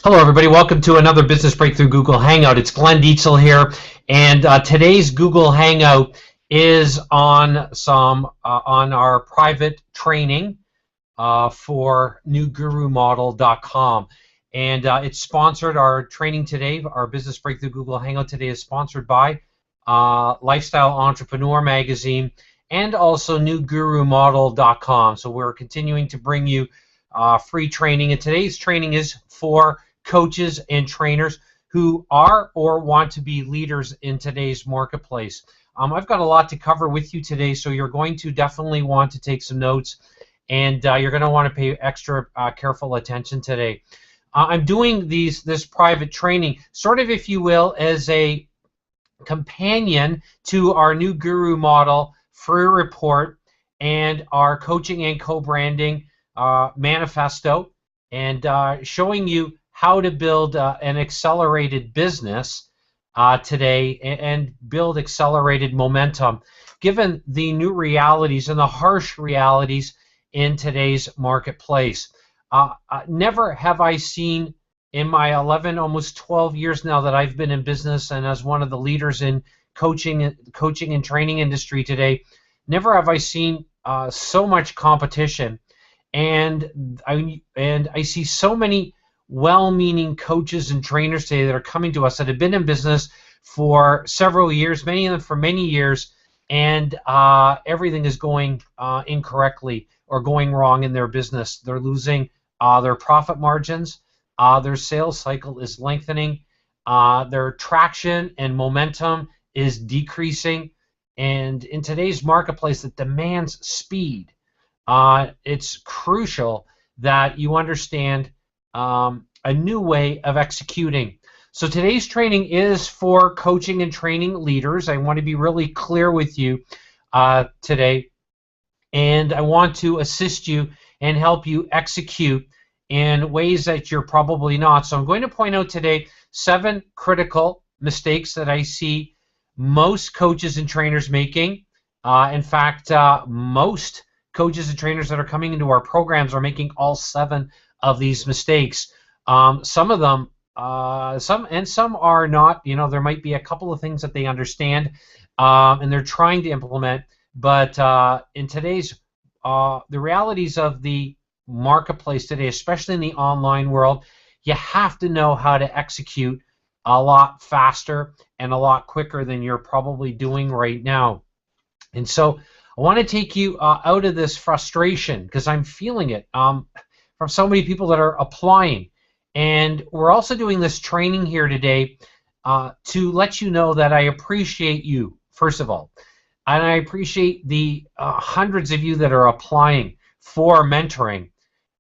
Hello, everybody. Welcome to another Business Breakthrough Google Hangout. It's Glenn Dietzel here, and today's Google Hangout is on on our private training for newgurumodel.com, and it's sponsored. Our training today, our Business Breakthrough Google Hangout today, is sponsored by Lifestyle Entrepreneur Magazine and also newgurumodel.com. So we're continuing to bring you free training, and today's training is for coaches and trainers who are or want to be leaders in today's marketplace. I've got a lot to cover with you today, so you're going to definitely want to take some notes, and you're going to want to pay extra careful attention today. I'm doing this private training, sort of, if you will, as a companion to our new Guru Model free report and our coaching and co-branding manifesto, and showing you how to build an accelerated business today and build accelerated momentum given the new realities and the harsh realities in today's marketplace. Never have I seen in my 11, almost 12 years now that I've been in business and as one of the leaders in coaching and training industry today, never have I seen so much competition, and I see so many well-meaning coaches and trainers today that are coming to us that have been in business for several years, many of them for many years, and everything is going incorrectly or going wrong in their business. They're losing their profit margins, their sales cycle is lengthening, their traction and momentum is decreasing, and in today's marketplace that demands speed, it's crucial that you understand a new way of executing. So today's training is for coaching and training leaders. I want to be really clear with you today, and I want to assist you and help you execute in ways that you're probably not. So I'm going to point out today 7 critical mistakes that I see most coaches and trainers making. In fact, most coaches and trainers that are coming into our programs are making all 7 of these mistakes. Some of them, some are not. You know, there might be a couple of things that they understand and they're trying to implement. But in today's the realities of the marketplace today, especially in the online world, you have to know how to execute a lot faster and a lot quicker than you're probably doing right now. And so I want to take you out of this frustration, because I'm feeling it from so many people that are applying. And we're also doing this training here today to let you know that I appreciate you, first of all. And I appreciate the hundreds of you that are applying for mentoring,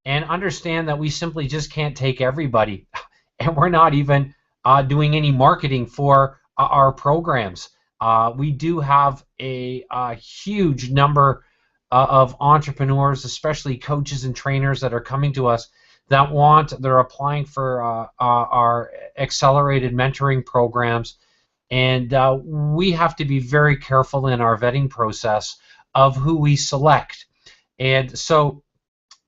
and understand that we simply just can't take everybody. And we're not even doing any marketing for our programs. We do have a huge number of entrepreneurs, especially coaches and trainers, that are coming to us they're applying for our accelerated mentoring programs, and we have to be very careful in our vetting process of who we select. And so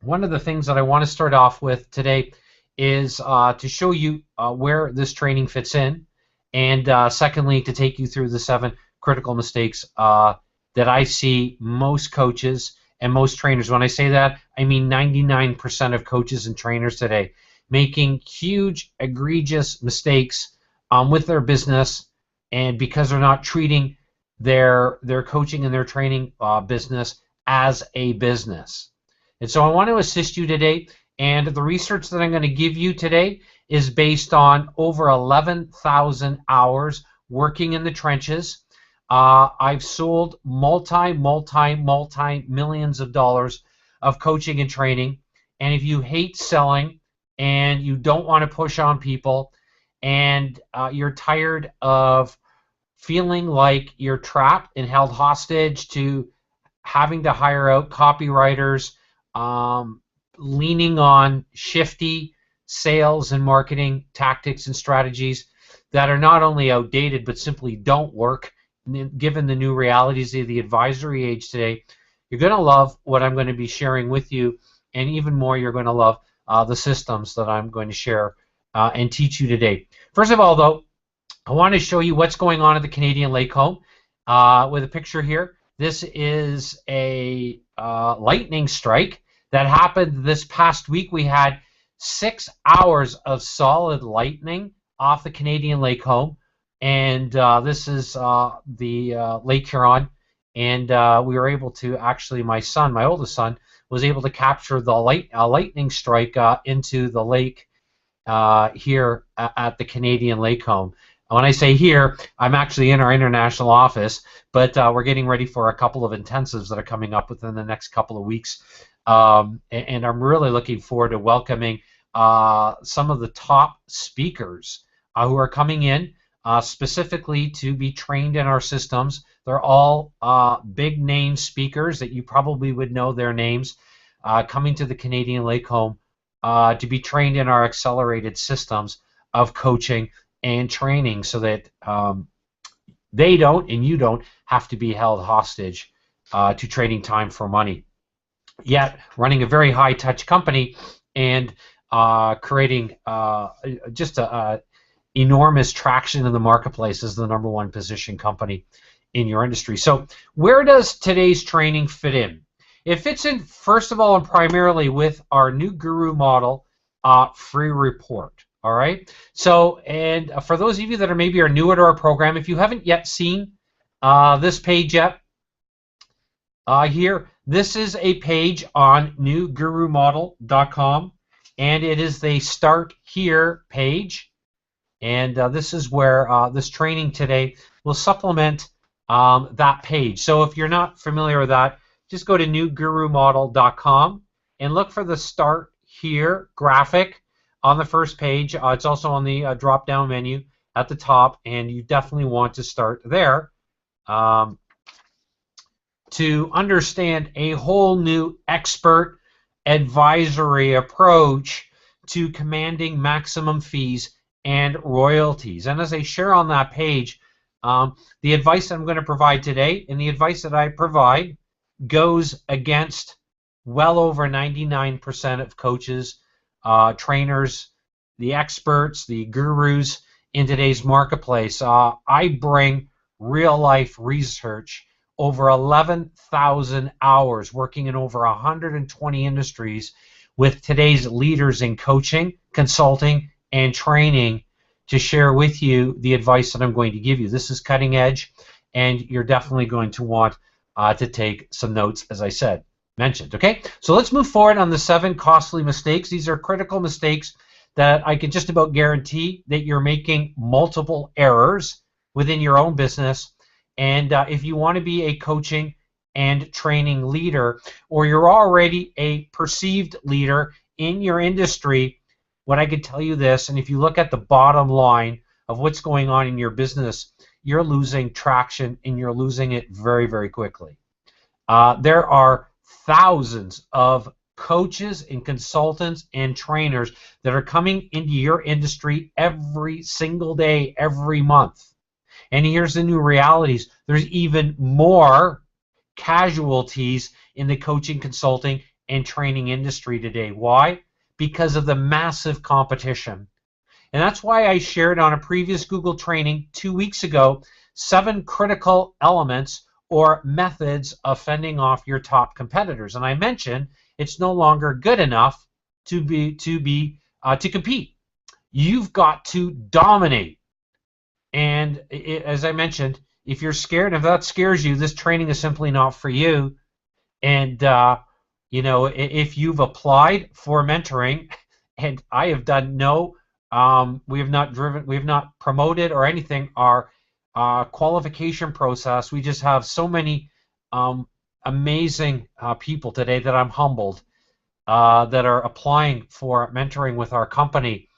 one of the things that I want to start off with today is to show you where this training fits in, and secondly, to take you through the 7 critical mistakes that I see most coaches and most trainers. When I say that, I mean 99% of coaches and trainers today making huge, egregious mistakes with their business, and because they're not treating their coaching and their training business as a business. And so I want to assist you today, and the research that I'm going to give you today is based on over 11,000 hours working in the trenches. I've sold multi-millions of dollars of coaching and training, and if you hate selling and you don't want to push on people, and you're tired of feeling like you're trapped and held hostage to having to hire out copywriters, leaning on shifty sales and marketing tactics and strategies that are not only outdated but simply don't work, given the new realities of the advisory age today, you're going to love what I'm going to be sharing with you, and even more, you're going to love the systems that I'm going to share and teach you today. First of all, though, I want to show you what's going on at the Canadian Lake Home with a picture here. This is a lightning strike that happened this past week. We had 6 hours of solid lightning off the Canadian Lake Home, and this is the Lake Huron, and we were able to actually, my oldest son, was able to capture the lightning strike into the lake here at the Canadian Lake Home. When I say here, I'm actually in our international office, but we're getting ready for a couple of intensives that are coming up within the next couple of weeks. And I'm really looking forward to welcoming some of the top speakers who are coming in specifically to be trained in our systems. They're all big name speakers that you probably would know their names, coming to the Canadian Lake Home to be trained in our accelerated systems of coaching and training, so that they don't and you don't have to be held hostage to trading time for money. Yet running a very high touch company and creating just a enormous traction in the marketplace as the #1 position company in your industry. So where does today's training fit in? It fits in, first of all and primarily, with our new guru model free report. All right. So, and for those of you that are maybe newer to our program, if you haven't yet seen this page yet, here, this is a page on newgurumodel.com, and it is the Start Here page. And this is where this training today will supplement that page. So if you're not familiar with that, just go to newgurumodel.com and look for the Start Here graphic on the first page. It's also on the drop-down menu at the top, and you definitely want to start there to understand a whole new expert advisory approach to commanding maximum fees and royalties. And as I share on that page, the advice that I'm going to provide today and the advice that I provide goes against well over 99% of coaches, trainers, the experts, the gurus in today's marketplace. I bring real life research, over 11,000 hours working in over 120 industries with today's leaders in coaching, consulting, and training to share with you the advice that I'm going to give you. This is cutting edge, and you're definitely going to want to take some notes, as I mentioned. Okay, so let's move forward on the 7 costly mistakes. These are critical mistakes that I can just about guarantee that you're making multiple errors within your own business. And if you want to be a coaching and training leader, or you're already a perceived leader in your industry, what I could tell you this, and if you look at the bottom line of what's going on in your business, you're losing traction, and you're losing it very, very quickly. There are thousands of coaches and consultants and trainers that are coming into your industry every single day, every month. And here's the new realities. There's even more casualties in the coaching, consulting, and training industry today. Why? Because of the massive competition. And that's why I shared on a previous Google training 2 weeks ago 7 critical elements or methods of fending off your top competitors. And I mentioned it's no longer good enough to compete. You've got to dominate. And as I mentioned, if you're scared, if that scares you, this training is simply not for you. And you know, if you've applied for mentoring, and I have done we have not promoted or anything our qualification process. We just have so many amazing people today that I'm humbled that are applying for mentoring with our company.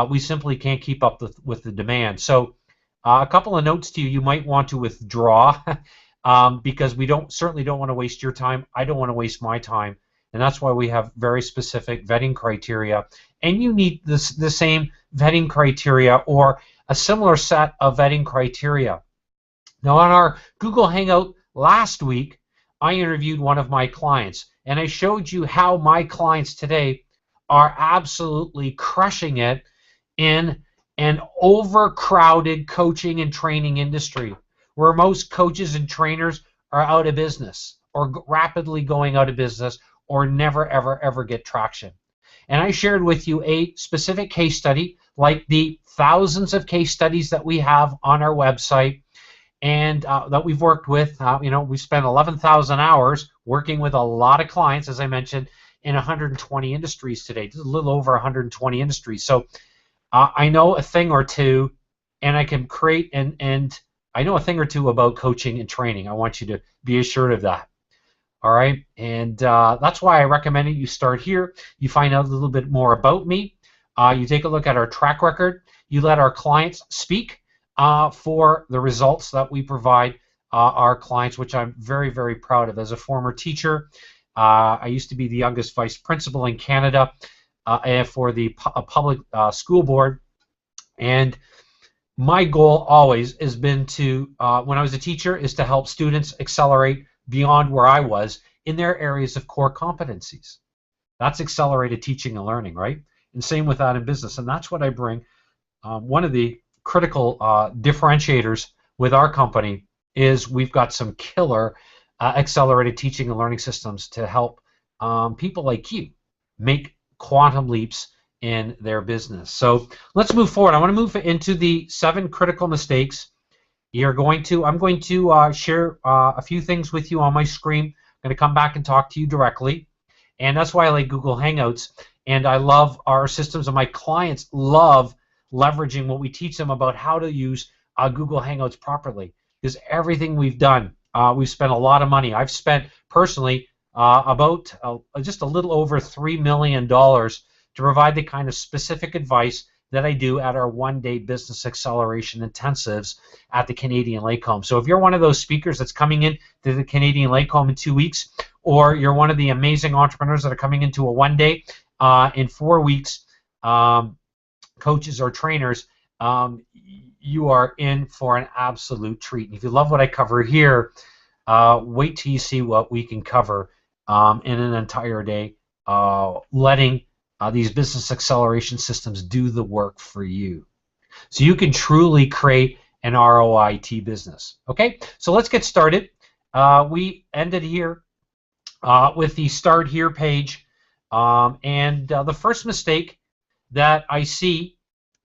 We simply can't keep up with the demand. So a couple of notes to you: you might want to withdraw because we certainly don't want to waste your time. I don't want to waste my time, and that's why we have very specific vetting criteria. And you need the same vetting criteria or a similar set of vetting criteria. Now, on our Google Hangout last week, I interviewed one of my clients, and I showed you how my clients today are absolutely crushing it in an overcrowded coaching and training industry where most coaches and trainers are out of business or rapidly going out of business or never, ever, ever get traction. And I shared with you a specific case study, like the thousands of case studies that we have on our website and that we've worked with. We spent 11,000 hours working with a lot of clients, as I mentioned, in 120 industries today, just a little over 120 industries. So I know a thing or two, and I can create, and I know a thing or two about coaching and training. I want you to be assured of that. All right, and that's why I recommended you start here. You find out a little bit more about me. You take a look at our track record. You let our clients speak for the results that we provide our clients, which I'm very, very proud of. As a former teacher, I used to be the youngest vice principal in Canada for the public school board, and my goal always has been to, when I was a teacher, is to help students accelerate beyond where I was in their areas of core competencies. That's accelerated teaching and learning, right? And same with that in business. And that's what I bring. One of the critical differentiators with our company is we've got some killer accelerated teaching and learning systems to help people like you make quantum leaps in their business. So let's move forward. I want to move into the 7 critical mistakes. I'm going to share a few things with you on my screen. I'm going to come back and talk to you directly. And that's why I like Google Hangouts. And I love our systems, and my clients love leveraging what we teach them about how to use Google Hangouts properly. Because everything we've done, we've spent a lot of money. I've spent personally about just a little over $3 million to provide the kind of specific advice that I do at our one-day business acceleration intensives at the Canadian Lake Home. So if you're one of those speakers that's coming in to the Canadian Lake Home in 2 weeks, or you're one of the amazing entrepreneurs that are coming into a one-day in 4 weeks, coaches or trainers, you are in for an absolute treat. And if you love what I cover here, wait till you see what we can cover in an entire day, letting these business acceleration systems do the work for you, so you can truly create an ROIT business. Okay, so let's get started. We ended here with the Start Here page, and the first mistake that I see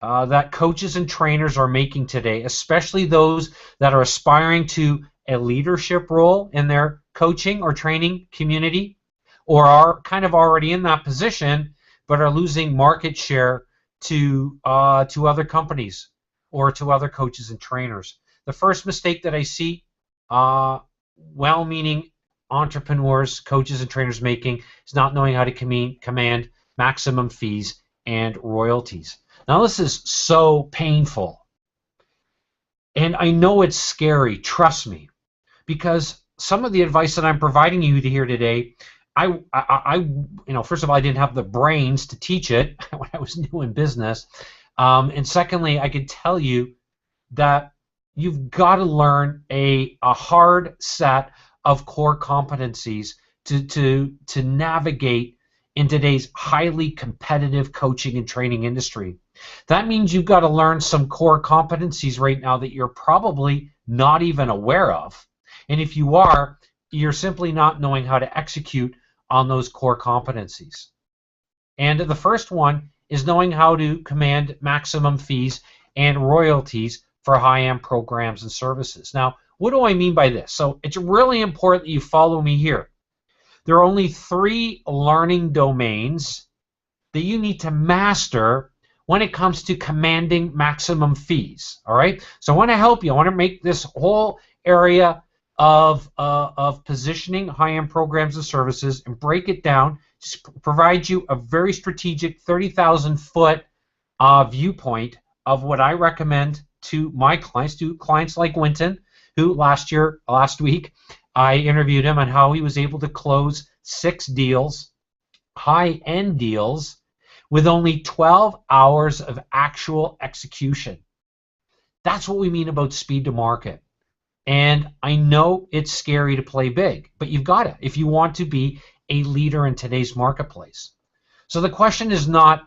that coaches and trainers are making today, especially those that are aspiring to a leadership role in their coaching or training community, or are kind of already in that position, but are losing market share to other companies or to other coaches and trainers. The first mistake that I see well-meaning entrepreneurs, coaches, and trainers making is not knowing how to command maximum fees and royalties. Now, this is so painful, and I know it's scary, trust me, because some of the advice that I'm providing you here today, first of all, I didn't have the brains to teach it when I was new in business, and secondly, I could tell you that you've got to learn a hard set of core competencies to navigate in today's highly competitive coaching and training industry. That means you've got to learn some core competencies right now that you're probably not even aware of, and if you are, you're simply not knowing how to execute on those core competencies. And the first one is knowing how to command maximum fees and royalties for high-end programs and services. Now, what do I mean by this? So it's really important that you follow me here. There are only 3 learning domains that you need to master when it comes to commanding maximum fees. All right? So I want to help you. I want to make this whole area of positioning high-end programs and services and break it down, just provide you a very strategic 30,000-foot viewpoint of what I recommend to my clients, to clients like Winton, who last week, I interviewed him on how he was able to close 6 deals, high-end deals, with only 12 hours of actual execution. That's what we mean about speed to market. And I know it's scary to play big, but you've got to if you want to be a leader in today's marketplace. So the question is not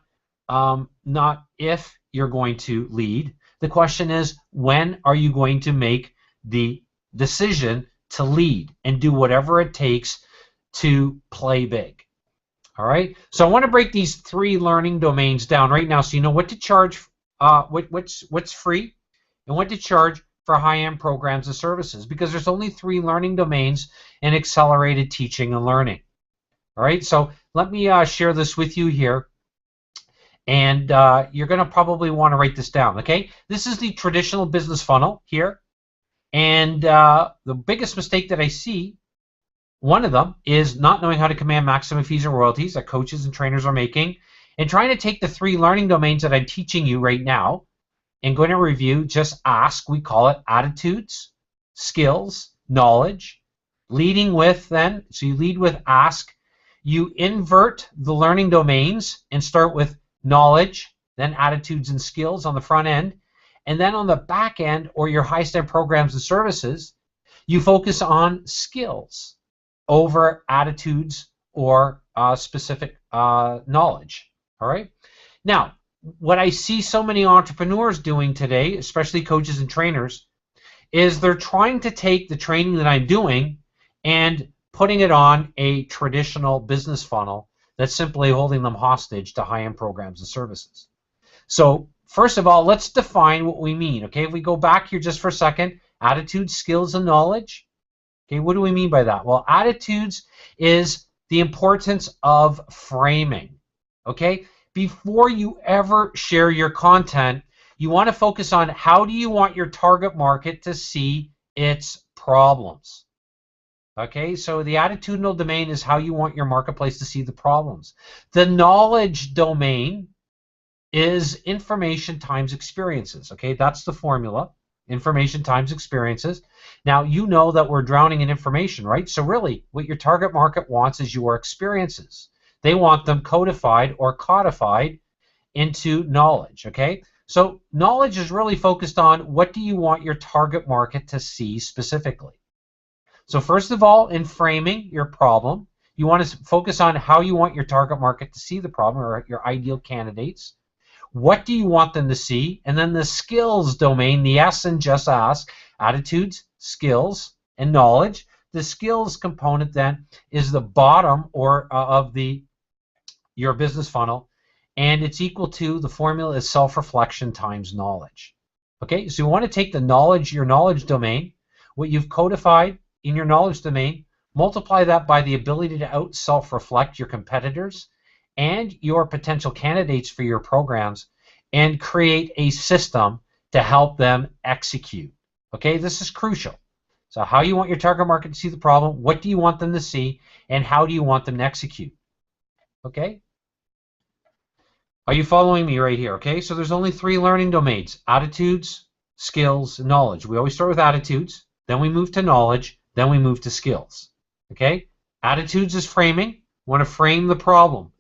if you're going to lead. The question is, when are you going to make the decision to lead and do whatever it takes to play big? All right. So I want to break these 3 learning domains down right now, so you know what to charge, what's free, and what to charge for high-end programs and services, because there's only 3 learning domains in accelerated teaching and learning. All right. So let me share this with you here. And you're going to probably want to write this down, okay? This is the traditional business funnel here. And the biggest mistake that I see, one of them, is not knowing how to command maximum fees and royalties that coaches and trainers are making, and trying to take the 3 learning domains that I'm teaching you right now and going to review, just ask, we call it attitudes, skills, knowledge, leading with then, so you lead with ask, you invert the learning domains and start with knowledge, then attitudes and skills on the front end, and then on the back end, or your highest end programs and services, you focus on skills over attitudes or specific knowledge. All right. Now, what I see so many entrepreneurs doing today, especially coaches and trainers, is they're trying to take the training that I'm doing and putting it on a traditional business funnel that's simply holding them hostage to high-end programs and services. So first of all, let's define what we mean. Okay, if we go back here just for a second, attitudes, skills, and knowledge. Okay, what do we mean by that? Well, attitudes is the importance of framing. Okay, before you ever share your content, you want to focus on how do you want your target market to see its problems. Okay, so the attitudinal domain is how you want your marketplace to see the problems. The knowledge domain is information times experiences. Okay, that's the formula. Information times experiences. Now, you know that we're drowning in information, right? So really, what your target market wants is your experiences. They want them codified or codified into knowledge, okay? So knowledge is really focused on what do you want your target market to see specifically. So first of all, in framing your problem, you want to focus on how you want your target market to see the problem, or your ideal candidates. What do you want them to see? And then the skills domain, the S in just ask, attitudes, skills, and knowledge. The skills component then is the bottom of your business funnel, and it's equal to, the formula is self-reflection times knowledge. Okay, so you want to take the knowledge, your knowledge domain, what you've codified in your knowledge domain, multiply that by the ability to out self-reflect your competitors and your potential candidates for your programs, and create a system to help them execute. Okay, this is crucial. So how you want your target market to see the problem, what do you want them to see, and how do you want them to execute? Okay? Are you following me right here? Okay, so there's only 3 learning domains: attitudes, skills, and knowledge. We always start with attitudes, then we move to knowledge, then we move to skills. Okay? Attitudes is framing. We want to frame the problem.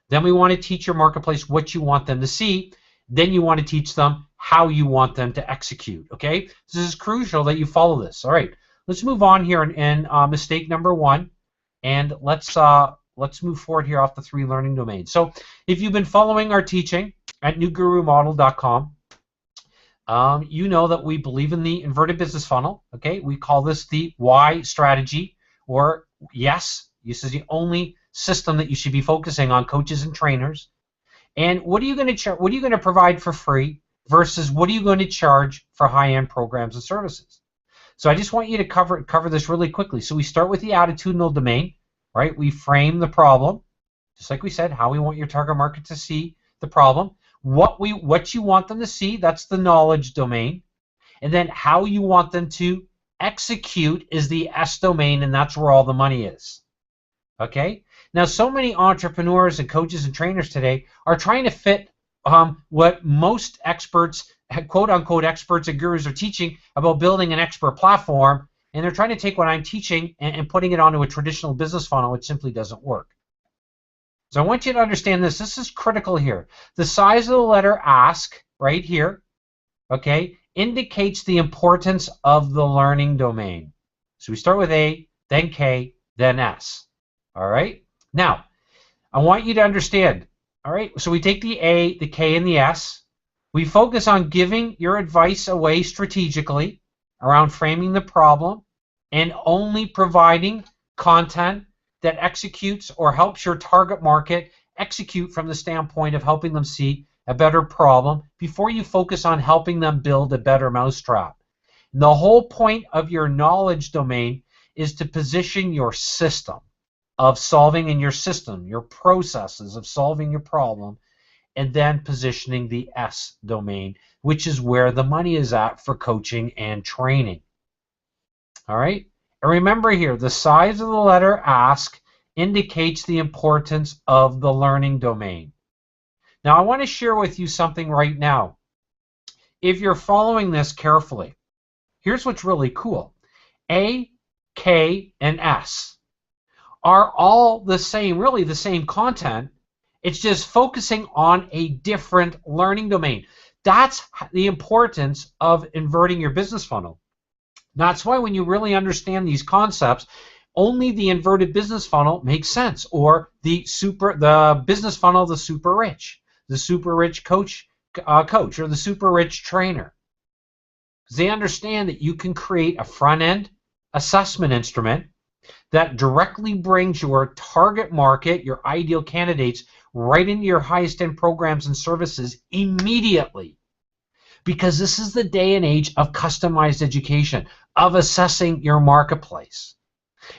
Then we want to teach your marketplace what you want them to see. Then you want to teach them how you want them to execute. Okay? This is crucial that you follow this. All right. Let's move on here in mistake number 1, and let's move forward here off the 3 learning domains. So if you've been following our teaching at newgurumodel.com, you know that we believe in the inverted business funnel. Okay, we call this the Y strategy, or yes, this is the only system that you should be focusing on, coaches and trainers. And what are you going to provide for free versus what are you going to charge for high-end programs and services? So I just want you to cover this really quickly. So we start with the attitudinal domain, right? We frame the problem, just like we said, how we want your target market to see the problem. What you want them to see, that's the knowledge domain. And then how you want them to execute is the S domain, and that's where all the money is. Okay? Now, so many entrepreneurs and coaches and trainers today are trying to fit what most experts, quote-unquote experts and gurus, are teaching about building an expert platform, and they're trying to take what I'm teaching and putting it onto a traditional business funnel, which simply doesn't work. So I want you to understand this. This is critical here. The size of the letter ask right here, okay, indicates the importance of the learning domain. So we start with A, then K, then S. All right? Now, I want you to understand, all right, so we take the A, the K, and the S. We focus on giving your advice away strategically around framing the problem and only providing content that executes or helps your target market execute from the standpoint of helping them see a better problem before you focus on helping them build a better mousetrap. And the whole point of your knowledge domain is to position your system of solving in your system, your processes of solving your problem, and then positioning the S domain, which is where the money is at for coaching and training. All right? And remember here, the size of the letter ask indicates the importance of the learning domain. Now, I want to share with you something right now. If you're following this carefully, here's what's really cool. A, K, and S are all the same, really the same content. It's just focusing on a different learning domain. That's the importance of inverting your business funnel. That's why when you really understand these concepts, only the inverted business funnel makes sense, or the business funnel of the super rich coach, or the super rich trainer. They understand that you can create a front-end assessment instrument that directly brings your target market, your ideal candidates, right into your highest end programs and services immediately. Because this is the day and age of customized education, of assessing your marketplace.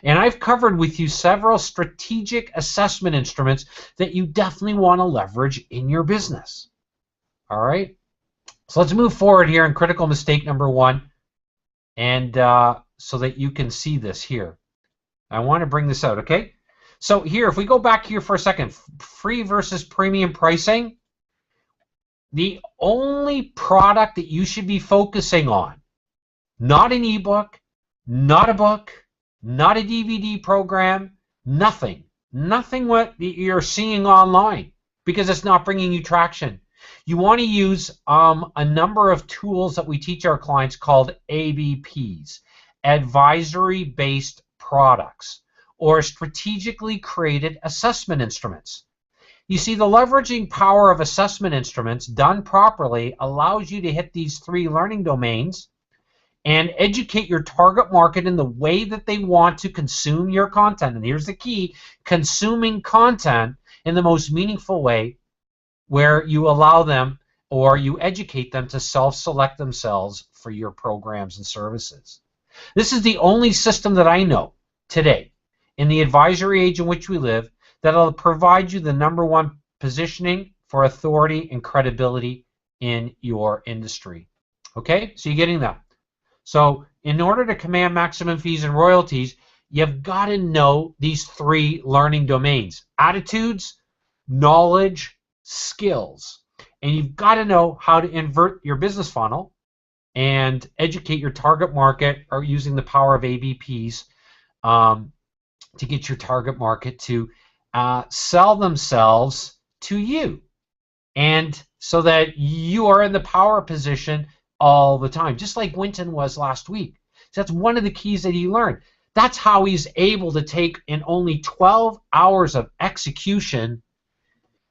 And I've covered with you several strategic assessment instruments that you definitely want to leverage in your business. All right? So let's move forward here in critical mistake number 1, and so that you can see this here. I want to bring this out, okay? So here, if we go back here for a second, free versus premium pricing, the only product that you should be focusing on, not an ebook, not a book, not a DVD program, nothing what you're seeing online, because it's not bringing you traction. You want to use a number of tools that we teach our clients called ABPs, advisory-based products, or strategically created assessment instruments. You see, the leveraging power of assessment instruments done properly allows you to hit these 3 learning domains and educate your target market in the way that they want to consume your content. And here's the key: consuming content in the most meaningful way, where you allow them or you educate them to self-select themselves for your programs and services. This is the only system that I know today in the advisory age in which we live that'll provide you the #1 positioning for authority and credibility in your industry. Okay, so you're getting that. So in order to command maximum fees and royalties, you've got to know these 3 learning domains: attitudes, knowledge, skills. And you've got to know how to invert your business funnel and educate your target market, or using the power of ABPs to get your target market to sell themselves to you, and so that you are in the power position all the time, just like Winton was last week. So that's one of the keys that he learned. That's how he's able to take, in only 12 hours of execution,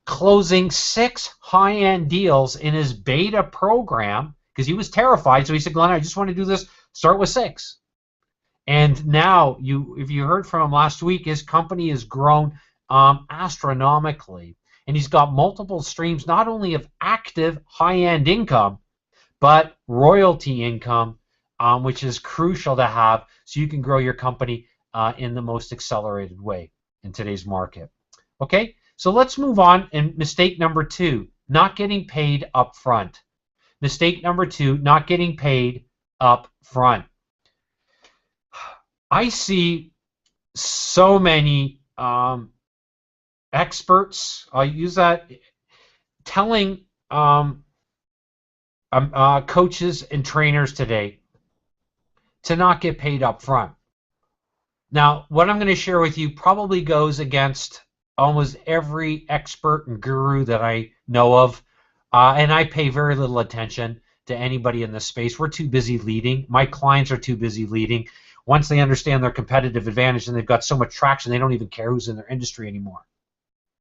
closing 6 high-end deals in his beta program, because he was terrified. So he said, Glenn, I just want to do this, start with 6. And now, if you heard from him last week, his company has grown astronomically. And he's got multiple streams, not only of active high-end income, but royalty income, which is crucial to have so you can grow your company in the most accelerated way in today's market. Okay, so let's move on. And mistake number 2, not getting paid up front. Mistake number 2, not getting paid up front. I see so many experts, I'll use that, telling coaches and trainers today to not get paid up front. Now, what I'm going to share with you probably goes against almost every expert and guru that I know of, and I pay very little attention to anybody in this space. We're too busy leading. My clients are too busy leading. Once they understand their competitive advantage and they've got so much traction, they don't even care who's in their industry anymore.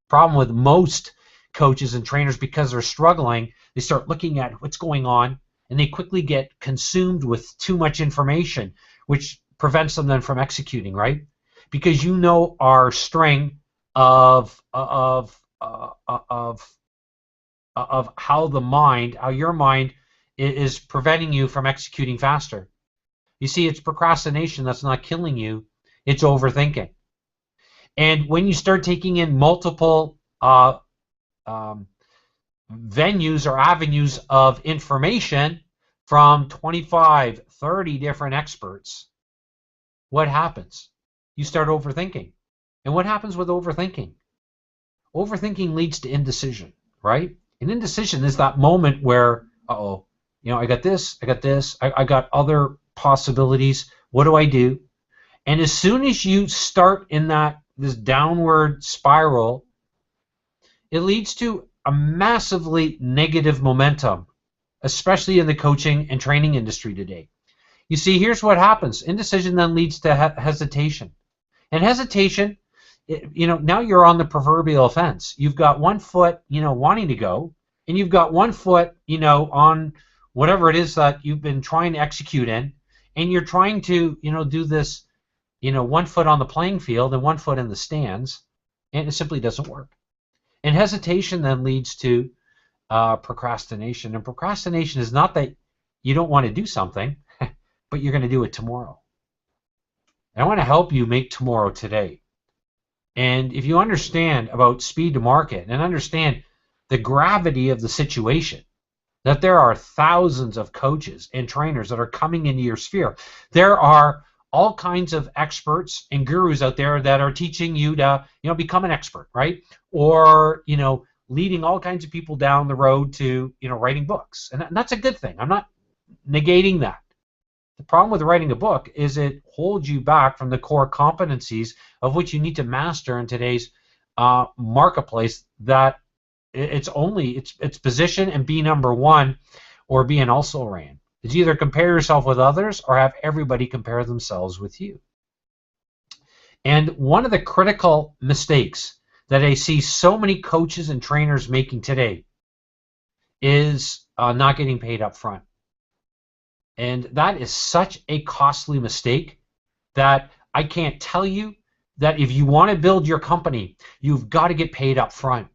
Problem with most coaches and trainers, because they're struggling, they start looking at what's going on, and they quickly get consumed with too much information, which prevents them then from executing, right? Because you know our string of how your mind is preventing you from executing faster. You see, it's procrastination that's not killing you, it's overthinking. And when you start taking in multiple venues or avenues of information from 25, 30 different experts, what happens? You start overthinking. And what happens with overthinking? Overthinking leads to indecision, right? And indecision is that moment where, uh-oh, I got this, I got other possibilities. What do I do? And as soon as you start in this downward spiral, it leads to a massively negative momentum, especially in the coaching and training industry today. You see, here's what happens. Indecision then leads to hesitation. And hesitation, now you're on the proverbial fence. You've got one foot, wanting to go, and you've got one foot, on whatever it is that you've been trying to execute in, and you're trying to, do this, one foot on the playing field and one foot in the stands, and it simply doesn't work. And hesitation then leads to procrastination. And procrastination is not that you don't want to do something, but you're going to do it tomorrow. And I want to help you make tomorrow today. And if you understand about speed to market and understand the gravity of the situation, that there are thousands of coaches and trainers that are coming into your sphere. There are all kinds of experts and gurus out there that are teaching you to, become an expert, right? Or, leading all kinds of people down the road to, writing books. And that's a good thing. I'm not negating that. The problem with writing a book is it holds you back from the core competencies of which you need to master in today's marketplace, that it's position and be number one or be an also-ran. It's either compare yourself with others or have everybody compare themselves with you. And one of the critical mistakes that I see so many coaches and trainers making today is not getting paid up front. And that is such a costly mistake that I can't tell you that if you want to build your company, you've got to get paid up front.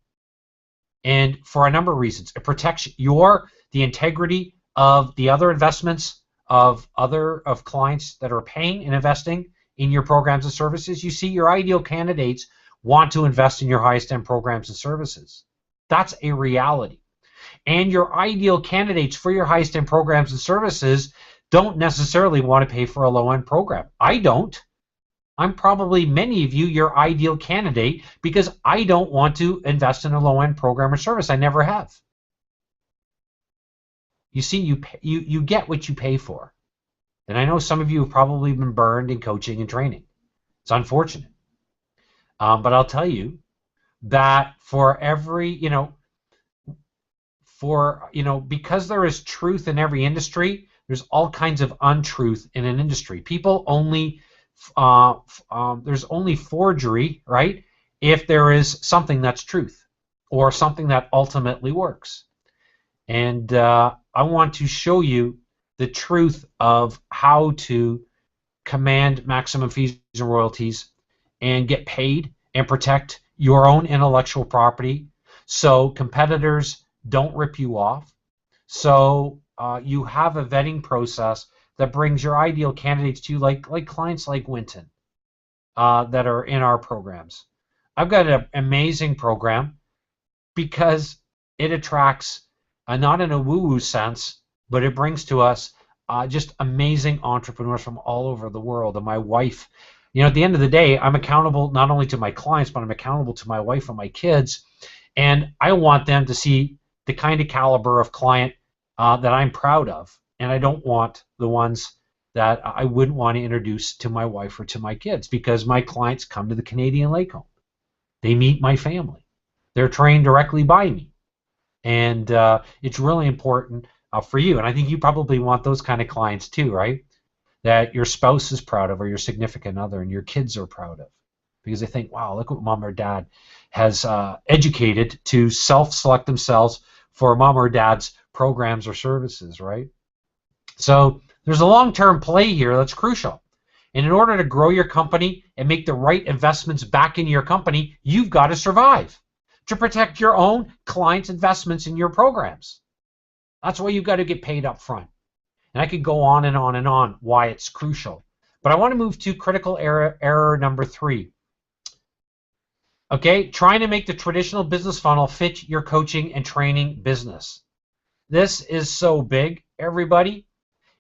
And for a number of reasons. It protects the integrity of the other investments of clients that are paying and investing in your programs and services. You see, your ideal candidates want to invest in your highest end programs and services. That's a reality. And your ideal candidates for your highest end programs and services don't necessarily want to pay for a low end program. I don't. I'm probably, many of you, your ideal candidate, because I don't want to invest in a low end program or service. I never have. You see, you get what you pay for. And I know some of you have probably been burned in coaching and training. It's unfortunate. But I'll tell you that for every, because there is truth in every industry, there's all kinds of untruth in an industry. People only, there's only forgery, right, if there is something that's truth or something that ultimately works. And I want to show you the truth of how to command maximum fees and royalties and get paid and protect your own intellectual property so competitors don't rip you off. So you have a vetting process that brings your ideal candidates to you, like clients like Winton that are in our programs. I've got an amazing program because it attracts, not in a woo-woo sense, but it brings to us just amazing entrepreneurs from all over the world. And my wife, at the end of the day, I'm accountable not only to my clients, but I'm accountable to my wife and my kids. And I want them to see the kind of caliber of client that I'm proud of. And I don't want the ones that I wouldn't want to introduce to my wife or to my kids, because my clients come to the Canadian Lake Home. They meet my family. They're trained directly by me. And it's really important for you. And I think you probably want those kind of clients too, right? That your spouse is proud of, or your significant other, and your kids are proud of. because they think, wow, look what mom or dad has educated to self-select themselves for mom or dad's programs or services, right? So there's a long-term play here that's crucial. And in order to grow your company and make the right investments back into your company, you've got to survive to protect your own clients' investments in your programs. That's why you've got to get paid up front. And I could go on and on and on why it's crucial. But I want to move to critical error number 3. Okay, trying to make the traditional business funnel fit your coaching and training business. This is so big, everybody,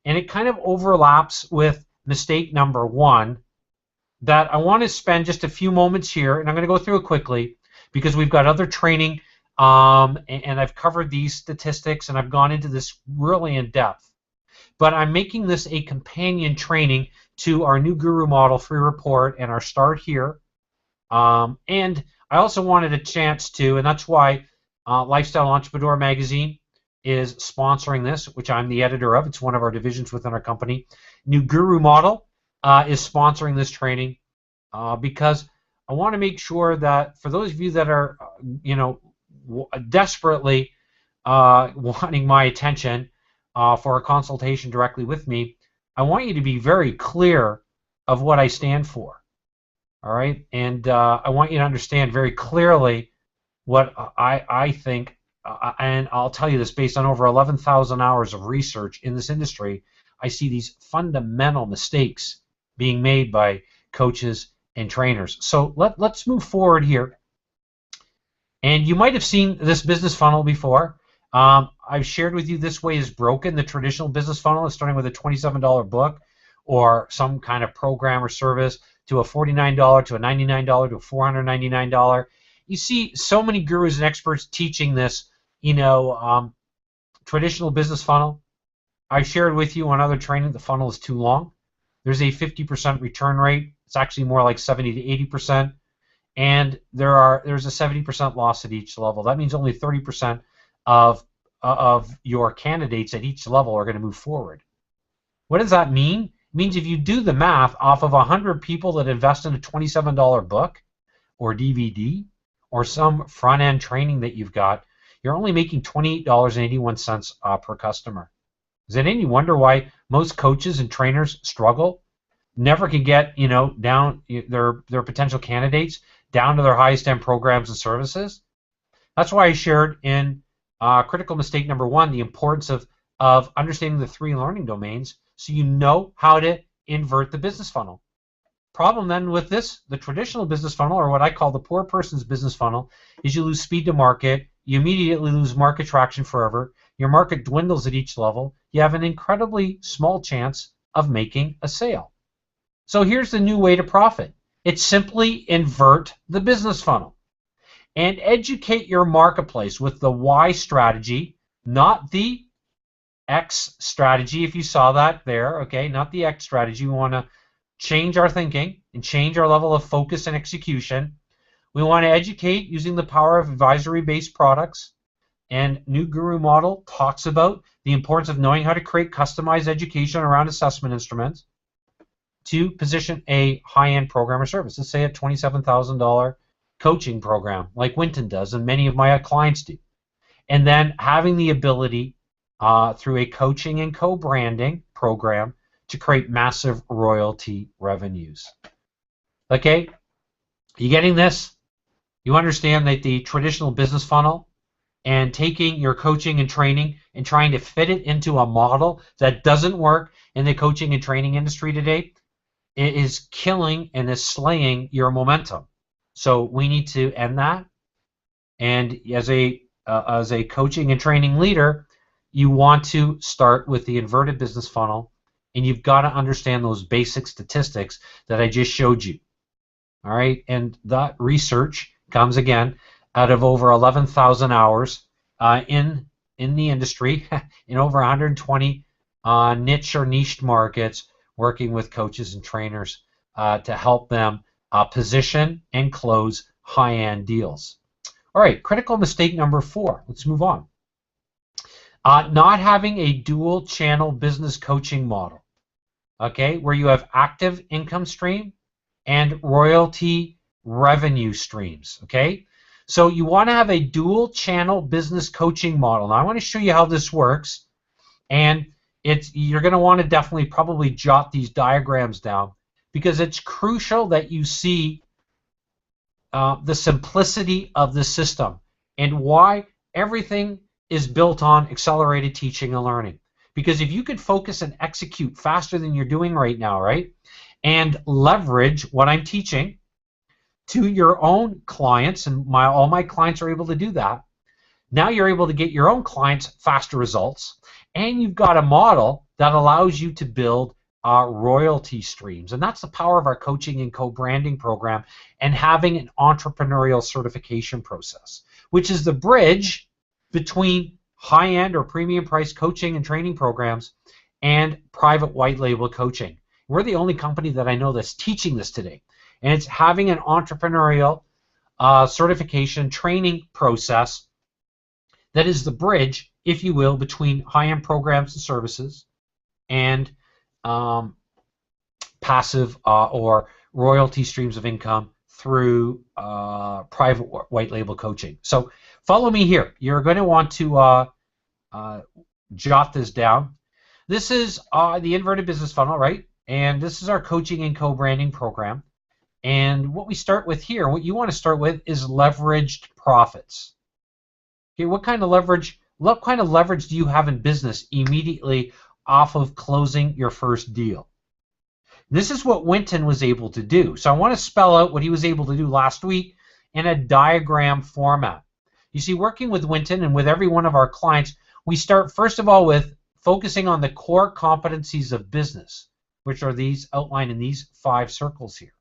and it kind of overlaps with mistake number 1 that I want to spend just a few moments here, and I'm going to go through it quickly because we've got other training, and I've covered these statistics, and I've gone into this really in depth. But I'm making this a companion training to our new Guru Model free report and our Start Here. And I also wanted a chance to, and that's why Lifestyle Entrepreneur Magazine is sponsoring this, which I'm the editor of. It's one of our divisions within our company. New Guru Model is sponsoring this training because I want to make sure that for those of you that are, desperately wanting my attention for a consultation directly with me, I want you to be very clear of what I stand for. All right, and I want you to understand very clearly what I think, and I'll tell you this based on over 11,000 hours of research in this industry. I see these fundamental mistakes being made by coaches and trainers. So let's move forward here. And you might have seen this business funnel before. I've shared with you this way is broken. The traditional business funnel is starting with a $27 book or some kind of program or service to a $49, to a $99, to a $499. You see so many gurus and experts teaching this, traditional business funnel. I shared with you on other training the funnel is too long. There's a 50% return rate. It's actually more like 70 to 80%. And there's a 70% loss at each level. That means only 30% of your candidates at each level are going to move forward. What does that mean? It means if you do the math off of 100 people that invest in a $27 book or DVD or some front-end training that you've got, you're only making $28.81 per customer. Is it any wonder why most coaches and trainers struggle? Never can get down their potential candidates down to their highest end programs and services. That's why I shared in critical mistake number 1 the importance of understanding the 3 learning domains so you know how to invert the business funnel. Problem then with this, the traditional business funnel, or what I call the poor person's business funnel, is you lose speed to market, you immediately lose market traction forever, your market dwindles at each level, you have an incredibly small chance of making a sale. So here's the new way to profit. It's simply invert the business funnel and educate your marketplace with the Y strategy, not the X strategy, if you saw that there, okay, not the X strategy. We want to change our thinking and change our level of focus and execution. We want to educate using the power of advisory-based products. And New Guru Model talks about the importance of knowing how to create customized education around assessment instruments to position a high-end program or service. Let's say a $27,000 coaching program like Winton does and many of my clients do. And then having the ability through a coaching and co-branding program to create massive royalty revenues. Okay, you getting this? You understand that the traditional business funnel and taking your coaching and training and trying to fit it into a model that doesn't work in the coaching and training industry today, it is killing and is slaying your momentum. So we need to end that. And as a coaching and training leader, you want to start with the inverted business funnel, and you've got to understand those basic statistics that I just showed you. All right, and that research comes again out of over 11,000 hours in the industry in over 120 niche or niched markets, working with coaches and trainers to help them position and close high-end deals. All right, critical mistake number 4. Let's move on. Not having a dual channel business coaching model, okay, where you have active income stream and royalty revenue streams, okay? So you want to have a dual channel business coaching model. Now I want to show you how this works, and you're going to want to definitely probably jot these diagrams down because it's crucial that you see the simplicity of the system and why everything is built on accelerated teaching and learning. Because if you could focus and execute faster than you're doing right now, right, and leverage what I'm teaching to your own clients, and all my clients are able to do that, now you're able to get your own clients faster results, and you've got a model that allows you to build royalty streams. And that's the power of our coaching and co-branding program, and having an entrepreneurial certification process, which is the bridge between high-end or premium price coaching and training programs and private white label coaching. We're the only company that I know that's teaching this today. And it's having an entrepreneurial certification training process that is the bridge, if you will, between high-end programs and services and passive or royalty streams of income through private white label coaching. So follow me here. You're going to want to jot this down. This is the inverted business funnel, right? And this is our coaching and co-branding program. And what we start with here, what you want to start with is leveraged profits. Okay, what kind of leverage do you have in business immediately off of closing your first deal? This is what Winton was able to do. So I want to spell out what he was able to do last week in a diagram format. You see, working with Winton and with every one of our clients, we start first of all with focusing on the core competencies of business, which are these outlined in these 5 circles here.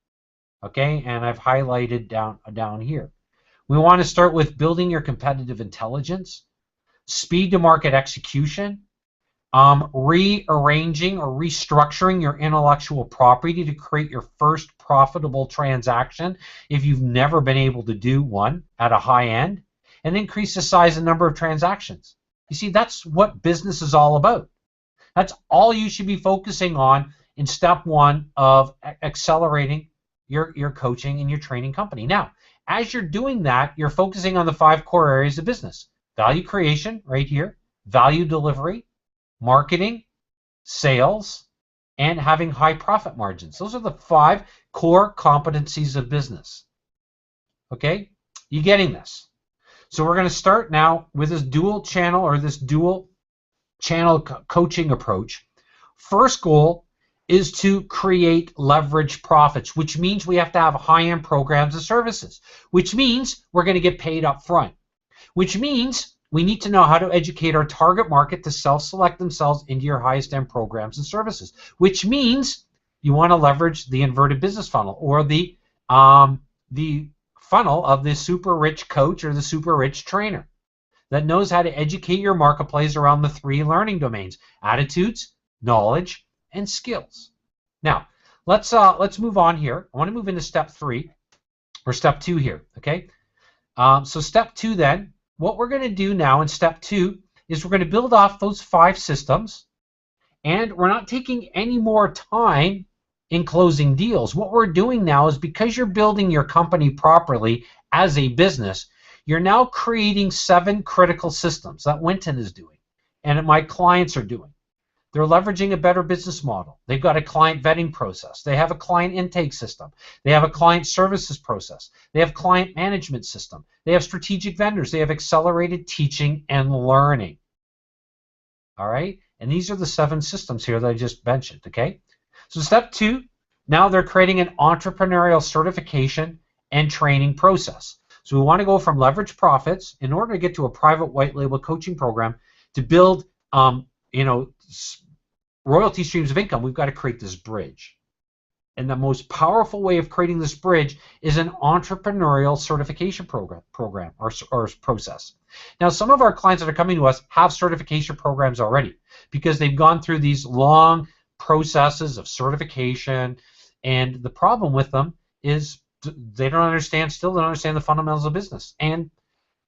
Okay, and I've highlighted down here. We want to start with building your competitive intelligence, speed to market execution, rearranging or restructuring your intellectual property to create your first profitable transaction if you've never been able to do one at a high end, and increase the size and number of transactions. You see, that's what business is all about. That's all you should be focusing on in step 1 of accelerating your coaching and your training company. Now, as you're doing that, you're focusing on the 5 core areas of business. Value creation, right here, value delivery, marketing, sales, and having high profit margins. Those are the 5 core competencies of business. Okay? You getting this? So we're going to start now with this dual channel coaching approach. First goal is to create leverage profits, which means we have to have high-end programs and services, which means we're going to get paid up front, which means we need to know how to educate our target market to self-select themselves into your highest-end programs and services, which means you want to leverage the inverted business funnel, or the funnel of the super rich coach or the super rich trainer that knows how to educate your marketplace around the 3 learning domains: attitudes, knowledge, and skills. Now, let's move on here. I want to move into step 3 or step 2 here. Okay. So step 2 then. What we're going to do now in step 2 is we're going to build off those 5 systems, and we're not taking any more time in closing deals. What we're doing now is, because you're building your company properly as a business, you're now creating 7 critical systems that Winton is doing and my clients are doing. They're leveraging a better business model. They've got a client vetting process. They have a client intake system. They have a client services process. They have client management system. They have strategic vendors. They have accelerated teaching and learning. All right? And these are the 7 systems here that I just mentioned, okay? So step 2, now they're creating an entrepreneurial certification and training process. So we want to go from leverage profits in order to get to a private white label coaching program to build royalty streams of income. We've got to create this bridge. And the most powerful way of creating this bridge is an entrepreneurial certification program or process. Now, some of our clients that are coming to us have certification programs already because they've gone through these long processes of certification, and the problem with them is they don't understand the fundamentals of business, and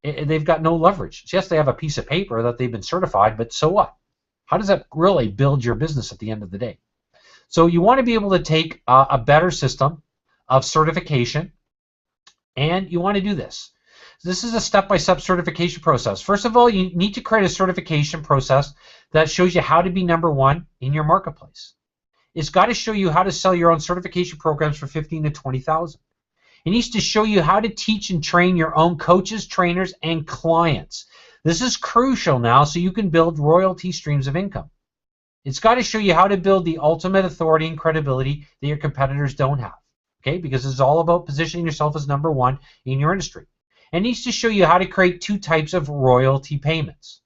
they've got no leverage. Yes, they have a piece of paper that they've been certified, but so what? How does that really build your business at the end of the day? So you want to be able to take a better system of certification And you want to do this. This is a step-by-step certification process. First of all, you need to create a certification process that shows you how to be number one in your marketplace. It's got to show you how to sell your own certification programs for $15,000 to $20,000. It needs to show you how to teach and train your own coaches, trainers, and clients. This is crucial now so you can build royalty streams of income. It's got to show you how to build the ultimate authority and credibility that your competitors don't have. Okay, because it's all about positioning yourself as number one in your industry. It needs to show you how to create two types of royalty payments.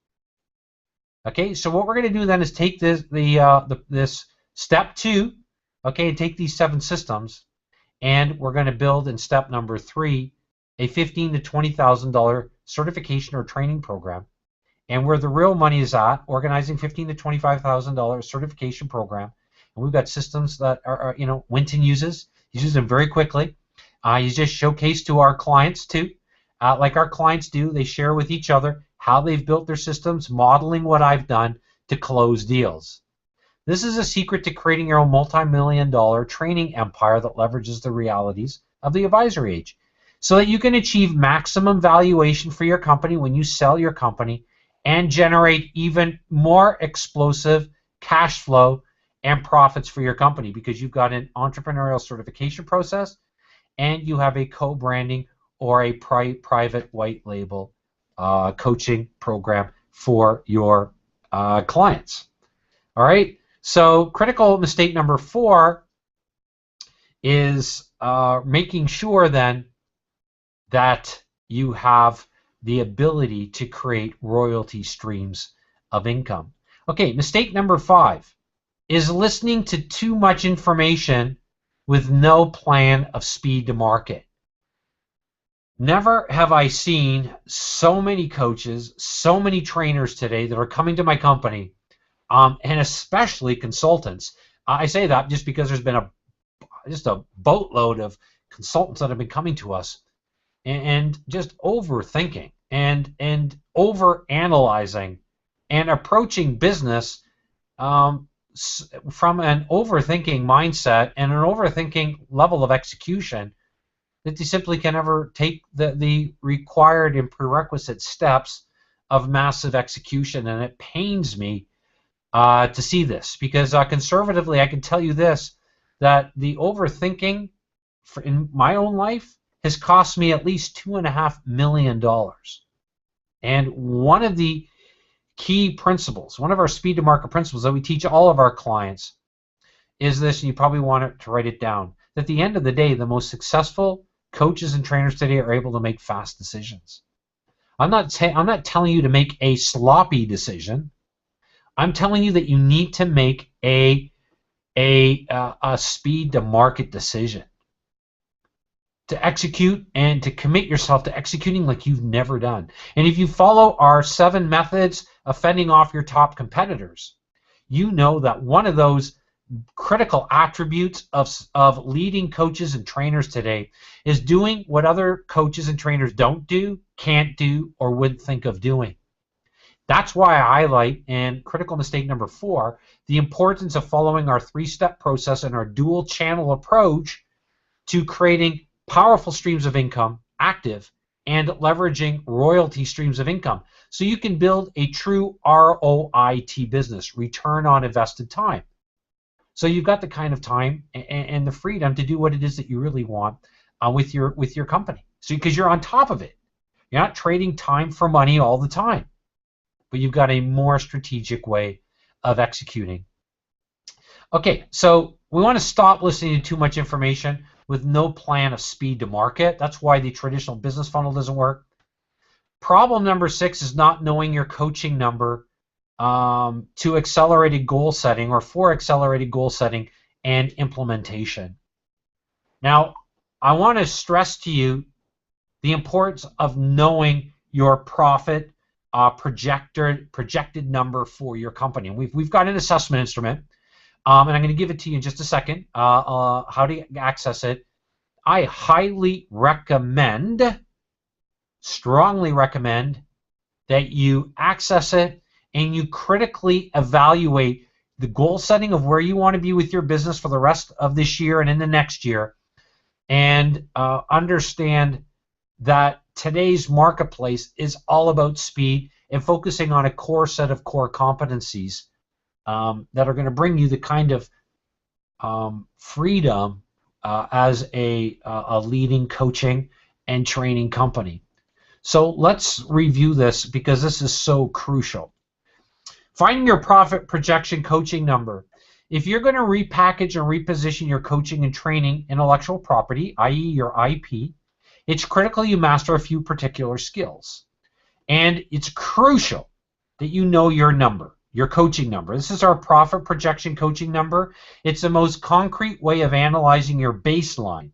Okay, so what we're going to do then is take this step 2, okay, and take these 7 systems, and we're going to build in step number 3 a $15,000 to $20,000 certification or training program. And where the real money is at, organizing $15,000 to $25,000 certification program. And we've got systems that are Winton uses. He uses them very quickly. He's just showcased to our clients too. Like our clients do, they share with each other how they've built their systems, modeling what I've done to close deals. This is a secret to creating your own multi-million-dollar training empire that leverages the realities of the advisory age so that you can achieve maximum valuation for your company when you sell your company and generate even more explosive cash flow and profits for your company because you've got an entrepreneurial certification process and you have a co-branding or a private white label coaching program for your clients. All right, so critical mistake number 4 is making sure then that you have the ability to create royalty streams of income. Okay, mistake number 5 is listening to too much information with no plan of speed to market. Never have I seen so many coaches, so many trainers today that are coming to my company, and especially consultants. I say that just because there's been just a boatload of consultants that have been coming to us and just overthinking and over analyzing and approaching business from an overthinking mindset and an overthinking level of execution that they simply can never take the required and prerequisite steps of massive execution. And it pains me to see this because conservatively I can tell you this, that the overthinking in my own life has cost me at least $2.5 million. And one of the key principles, one of our speed to market principles that we teach all of our clients is this, and you probably want to write it down, that at the end of the day, the most successful coaches and trainers today are able to make fast decisions. I'm not telling you to make a sloppy decision. I'm telling you that you need to make a speed to market decision, to execute and to commit yourself to executing like you've never done. And if you follow our 7 methods of fending off your top competitors, you know that one of those critical attributes of leading coaches and trainers today is doing what other coaches and trainers don't do, can't do, or wouldn't think of doing. That's why I highlight in critical mistake number 4 the importance of following our 3-step process and our dual channel approach to creating powerful streams of income, active, and leveraging royalty streams of income. So you can build a true ROIT business, return on invested time. So you've got the kind of time and the freedom to do what it is that you really want with your company. So because you're on top of it. You're not trading time for money all the time. But you've got a more strategic way of executing. Okay, so we want to stop listening to too much information with no plan of speed to market. That's why the traditional business funnel doesn't work. Problem number 6 is not knowing your coaching number to accelerated goal setting or for accelerated goal setting and implementation. Now, I want to stress to you the importance of knowing your profit projected number for your company. And we've got an assessment instrument. And I'm going to give it to you in just a second, how to access it. I highly recommend, strongly recommend, that you access it and you critically evaluate the goal setting of where you want to be with your business for the rest of this year and in the next year, and understand that today's marketplace is all about speed and focusing on a core set of core competencies that are going to bring you the kind of freedom as a leading coaching and training company. So let's review this because this is so crucial. Finding your profit projection coaching number. If you're going to repackage and reposition your coaching and training intellectual property, i.e. your IP, it's critical you master a few particular skills. And it's crucial that you know your number, your coaching number. This is our profit projection coaching number. It's the most concrete way of analyzing your baseline.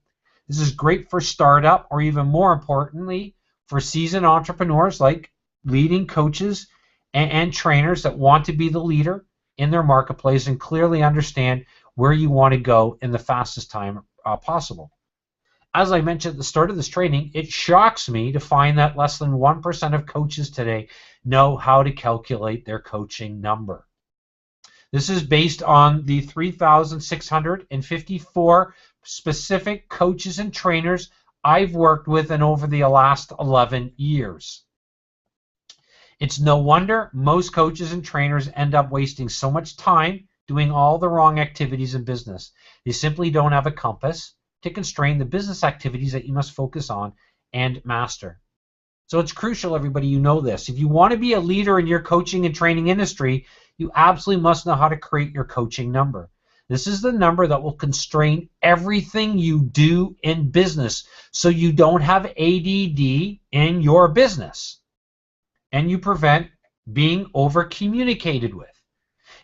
This is great for startup, or even more importantly, for seasoned entrepreneurs like leading coaches and trainers that want to be the leader in their marketplace and clearly understand where you want to go in the fastest time possible. As I mentioned at the start of this training, it shocks me to find that less than 1% of coaches today know how to calculate their coaching number. This is based on the 3,654 specific coaches and trainers I've worked with in over the last 11 years. It's no wonder most coaches and trainers end up wasting so much time doing all the wrong activities in business. They simply don't have a compass to constrain the business activities that you must focus on and master. So it's crucial, everybody, you know this. If you want to be a leader in your coaching and training industry, you absolutely must know how to create your coaching number. This is the number that will constrain everything you do in business so you don't have ADD in your business and you prevent being over communicated with.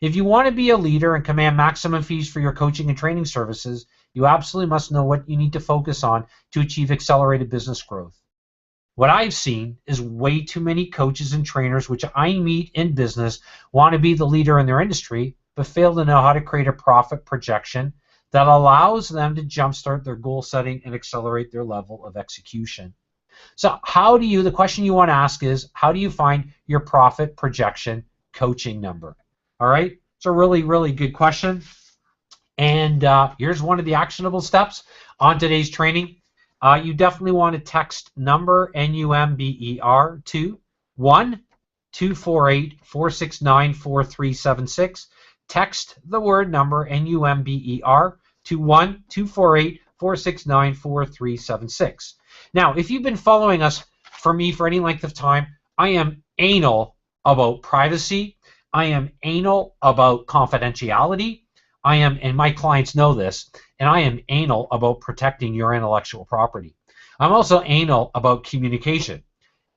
If you want to be a leader and command maximum fees for your coaching and training services, you absolutely must know what you need to focus on to achieve accelerated business growth. What I've seen is way too many coaches and trainers which I meet in business want to be the leader in their industry, but fail to know how to create a profit projection that allows them to jumpstart their goal setting and accelerate their level of execution. So the question you want to ask is, how do you find your profit projection coaching number? All right, it's a really, really good question. And here's one of the actionable steps on today's training. You definitely want to text number, NUMBER, to 1-248-469-4376. Text the word number, NUMBER, to 1-248-469-4376. Now, if you've been following us for any length of time, I am anal about privacy. I am anal about confidentiality. And my clients know this, and I am anal about protecting your intellectual property. I'm also anal about communication.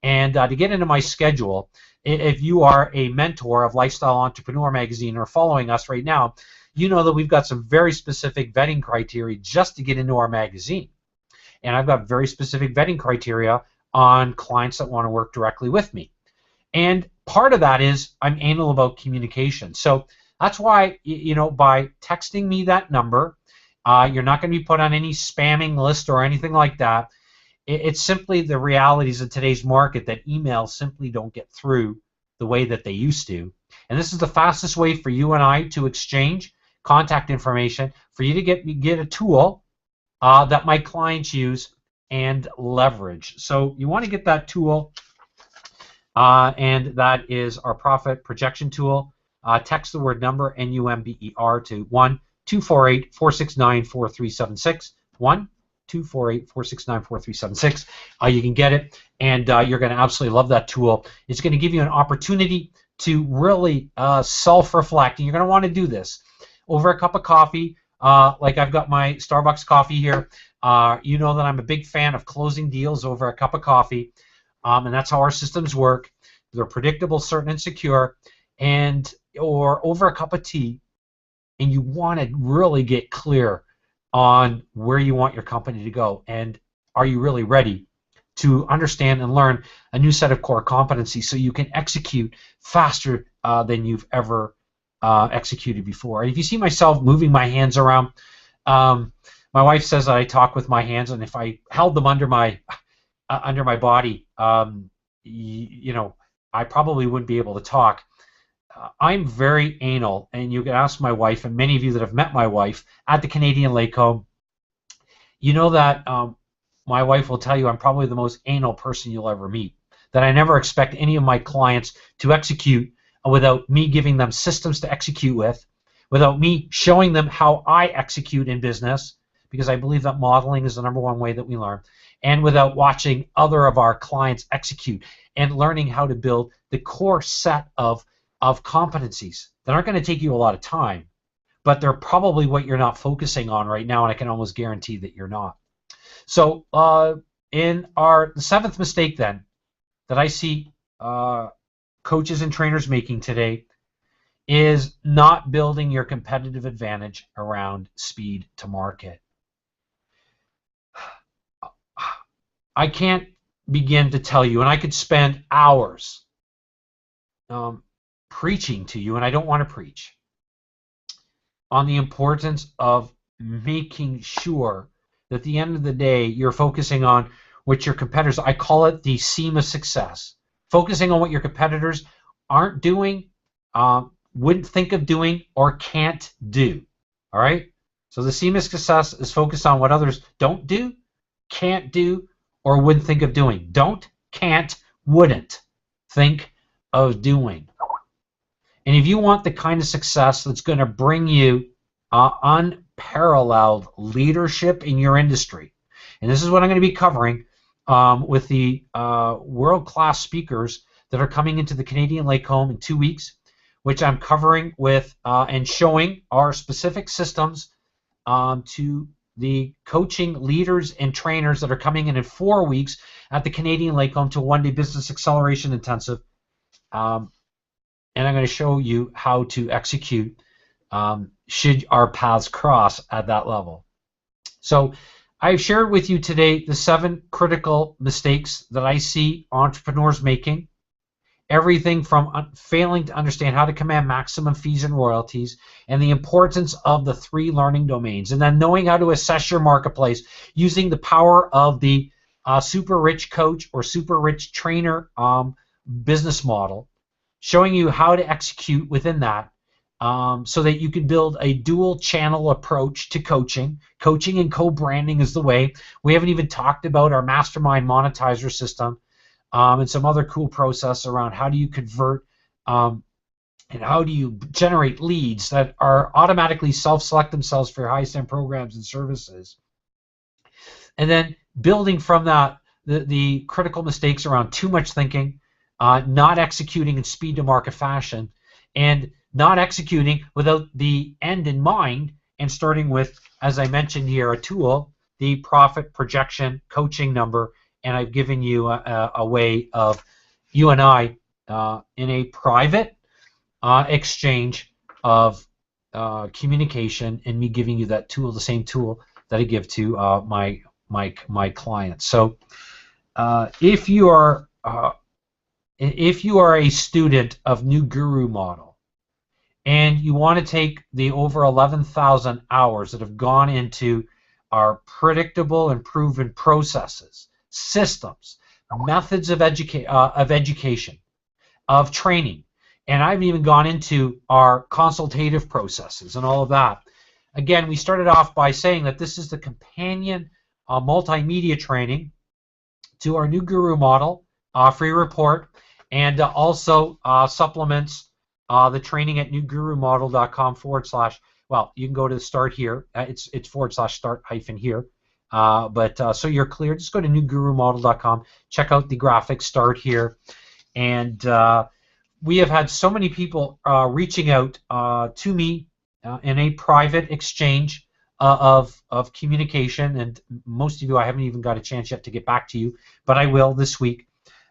And to get into my schedule, if you are a mentor of Lifestyle Entrepreneur Magazine or following us right now, you know that we've got some very specific vetting criteria just to get into our magazine. And I've got very specific vetting criteria on clients that want to work directly with me. And part of that is I'm anal about communication. So that's why, by texting me that number, you're not going to be put on any spamming list or anything like that. It's simply the realities of today's market that emails simply don't get through the way that they used to. And this is the fastest way for you and I to exchange contact information, for you to get a tool that my clients use and leverage. So you want to get that tool, and that is our profit projection tool. Text the word number, NUMBER, to 1-248-469-4376. 1-248-469-4376. You can get it, and you're going to absolutely love that tool. It's going to give you an opportunity to really self-reflect, and you're going to want to do this over a cup of coffee. Like I've got my Starbucks coffee here. You know that I'm a big fan of closing deals over a cup of coffee, and that's how our systems work. They're predictable, certain, and secure, or over a cup of tea, and you want to really get clear on where you want your company to go, and are you really ready to understand and learn a new set of core competencies so you can execute faster than you've ever executed before. And if you see myself moving my hands around, my wife says that I talk with my hands, and if I held them under my body, I probably wouldn't be able to talk. I'm very anal, and you can ask my wife, and many of you that have met my wife at the Canadian Lake Home, you know that my wife will tell you I'm probably the most anal person you'll ever meet. That I never expect any of my clients to execute without me giving them systems to execute with, without me showing them how I execute in business, because I believe that modeling is the #1 way that we learn, and without watching other of our clients execute and learning how to build the core set of competencies that aren't going to take you a lot of time, but they're probably what you're not focusing on right now, and I can almost guarantee that you're not. So in the 7th mistake then that I see coaches and trainers making today is not building your competitive advantage around speed to market. I can't begin to tell you, and I could spend hours preaching to you, and I don't want to preach, on the importance of making sure that at the end of the day you're focusing on what your competitors, I call it the seam of success, focusing on what your competitors aren't doing, wouldn't think of doing, or can't do. All right? So the seam of success is focused on what others don't do, can't do, or wouldn't think of doing. Don't, can't, wouldn't think of doing. And if you want the kind of success that's going to bring you unparalleled leadership in your industry, and this is what I'm going to be covering with the world-class speakers that are coming into the Canadian Lake Home in 2 weeks, which I'm covering with and showing our specific systems to the coaching leaders and trainers that are coming in 4 weeks at the Canadian Lake Home to a one-day business acceleration intensive. And I'm going to show you how to execute should our paths cross at that level. So I've shared with you today the 7 critical mistakes that I see entrepreneurs making. Everything from failing to understand how to command maximum fees and royalties, and the importance of the 3 learning domains, and then knowing how to assess your marketplace using the power of the super rich coach or super rich trainer business model, showing you how to execute within that so that you can build a dual channel approach to coaching. Coaching and co-branding is the way. We haven't even talked about our mastermind monetizer system. And some other cool process around how do you convert and how do you generate leads that are automatically self-select themselves for your highest end programs and services. And then building from that the critical mistakes around too much thinking, not executing in speed to market fashion, and not executing without the end in mind, and starting with, as I mentioned here, a tool, the profit projection coaching number. And I've given you a way of you and I in a private exchange of communication, and me giving you that tool, the same tool that I give to my clients. So if you are a student of New Guru Model, and you want to take the over 11,000 hours that have gone into our predictable and proven processes, systems, methods of education, of training, and I've even gone into our consultative processes and all of that. Again, we started off by saying that this is the companion multimedia training to our New Guru Model free report, and also supplements the training at newgurumodel.com/. Well, you can go to the start here. It's /start -here. But so you're clear, just go to newgurumodel.com, check out the graphics, start here. And we have had so many people reaching out to me in a private exchange of communication, and most of you I haven't even got a chance yet to get back to you, but I will this week.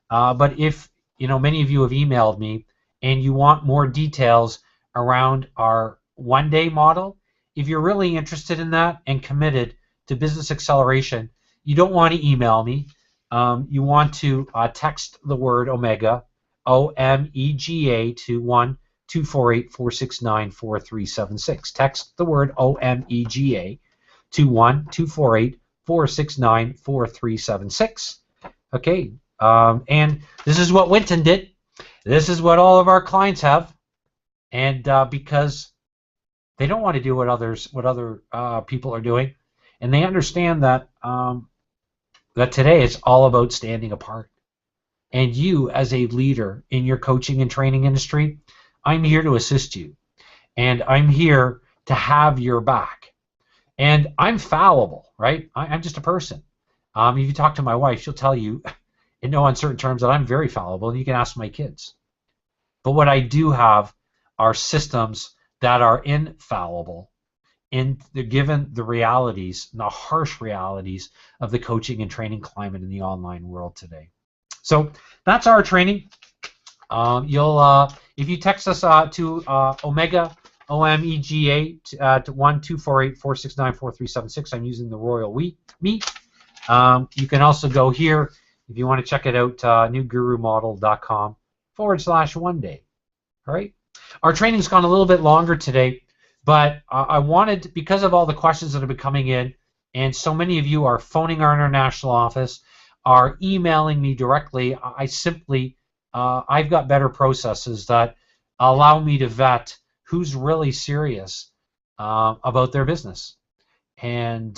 But if many of you have emailed me and you want more details around our one-day model, if you're really interested in that and committed to business acceleration, you don't want to email me. You want to text the word Omega, OMEGA, to 1-248-469-4376. Text the word OMEGA to 1-248-469-4376. Okay, and this is what Winton did. This is what all of our clients have, and because they don't want to do what other people are doing, and they understand that that today it's all about standing apart. And you, as a leader in your coaching and training industry, I'm here to assist you. And I'm here to have your back. And I'm fallible, right? I'm just a person. If you talk to my wife, she'll tell you in no uncertain terms that I'm very fallible. And you can ask my kids. But what I do have are systems that are infallible given the realities, the harsh realities of the coaching and training climate in the online world today. So that's our training. If you text us to Omega OMEGA to 1-248-469-4376. I'm using the Royal Meet. You can also go here if you want to check it out, newgurumodel.com/one day. All right. Our training's gone a little bit longer today, but I wanted, because of all the questions that have been coming in, and so many of you are phoning our international office, are emailing me directly. I've got better processes that allow me to vet who's really serious about their business. And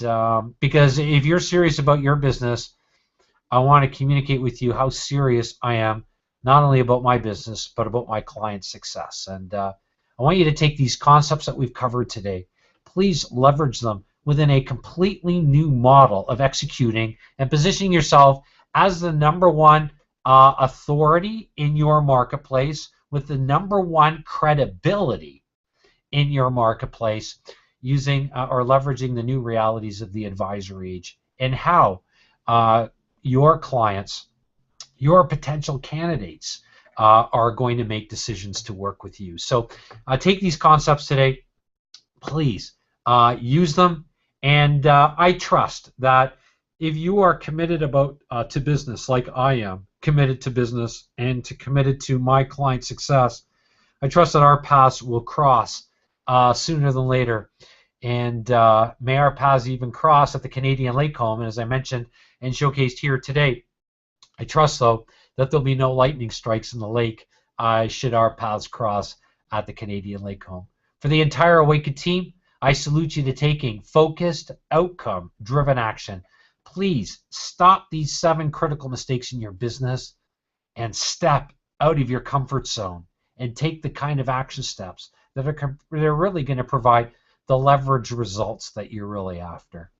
because if you're serious about your business, I want to communicate with you how serious I am, not only about my business, but about my client's success. And I want you to take these concepts that we've covered today, please leverage them within a completely new model of executing and positioning yourself as the number one authority in your marketplace with the number one credibility in your marketplace, using or leveraging the new realities of the advisory age and how your clients, your potential candidates are going to make decisions to work with you. So take these concepts today, please use them, and I trust that if you are committed to business like I am committed to business and committed to my client success, I trust that our paths will cross sooner than later. And may our paths even cross at the Canadian Lake Home. And as I mentioned and showcased here today, I trust, though, that there'll be no lightning strikes in the lake should our paths cross at the Canadian Lake Home. For the entire Awakened team, I salute you to taking focused, outcome-driven action. Please stop these 7 critical mistakes in your business and step out of your comfort zone and take the kind of action steps that are really going to provide the leverage results that you're really after.